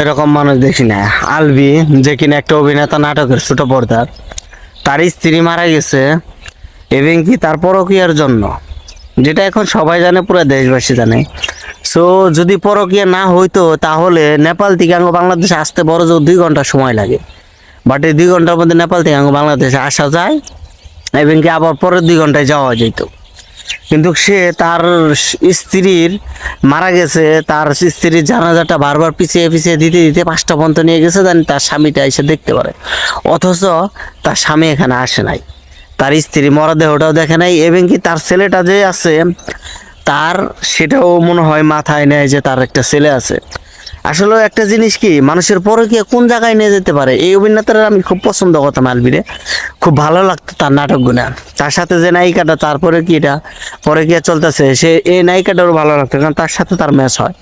এরকম মানুষ দেখি না। আলবি যে কিনা একটা অভিনেতা, নাটকের ছোট পর্দার, তার স্ত্রী মারা গেছে এবং কি তার পরকীয়ার জন্য, যেটা এখন সবাই জানে, পুরো দেশবাসী জানে। সো যদি পরকীয়া না হইতো তাহলে নেপাল থেকে আঙ্গ বাংলাদেশে আসতে বড় জোর 2 ঘন্টা সময় লাগে। বাট এই 2 ঘন্টার মধ্যে নেপাল থেকে আঙ্গ বাংলাদেশে আসা যায় এবং কি আবার পরের 2 ঘন্টায় যাওয়া যেত। কিন্তু সে তার স্ত্রীর মারা গেছে, তার স্ত্রীর জানাজাটা বারবার পিছিয়ে পিছিয়ে দিতে দিতে 5টা পর্যন্ত নিয়ে গেছে, জানি তার স্বামীটা এসে দেখতে পারে। অথচ তার স্বামী এখানে আসে নাই, তার স্ত্রী মরদেহটাও দেখে নাই এবং কি তার ছেলেটা যে আছে তার সেটাও মনে হয় মাথায় নেয় যে তার একটা ছেলে আছে। আসলে একটা জিনিস কি, মানুষের পরকীয়া কোন জায়গায় নিয়ে যেতে পারে। এই অভিনেতারা আমি খুব পছন্দ করতাম, আলবিরে খুব ভালো লাগতো তার নাটকগুলো। তার সাথে যে নায়িকাটা, তারপরে কি এটা পরকীয়া চলতেছে, সে এই নায়িকাটারও ভালো লাগতো, কারণ তার সাথে তার ম্যাচ হয়।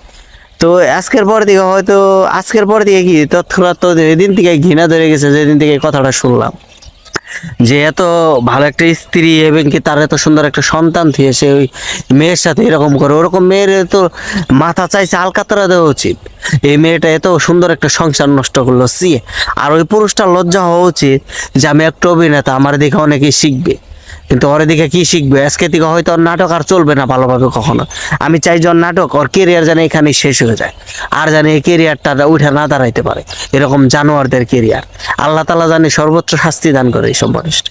তো আজকের পর থেকে হয়তো, আজকের পর থেকে কি তৎক্ষণাৎ তো এদিন থেকে ঘৃণা ধরে গেছে, যেদিন থেকে এই কথাটা শুনলাম যে এত ভালো একটা স্ত্রী এবং কি তার এত সুন্দর একটা সন্তান থেকে সে ওই মেয়ের সাথে এরকম করে। ওরকম মেয়ের তো মাথা চাইছে আলকাতরা দেওয়া উচিত। এই মেয়েটা এত সুন্দর একটা সংসার নষ্ট করলো, সি। আর ওই পুরুষটার লজ্জা হওয়া উচিত যে আমি একটা অভিনেতা, আমার দেখে অনেকেই শিখবে। কিন্তু ওর দিকে কি শিখবে? আজকে থেকে হয়তো ওর নাটক আর চলবে না ভালোভাবে কখনো। আমি চাই যে ওর নাটক, ওর কেরিয়ার যেন এখানে শেষ হয়ে যায়, আর জানি এই কেরিয়ারটা উঠে না দাঁড়াইতে পারে এরকম জানোয়ারদের কেরিয়ার। আল্লাহ তাআলা জানি সর্বোচ্চ শাস্তি দান করে এইসব মানুষকে।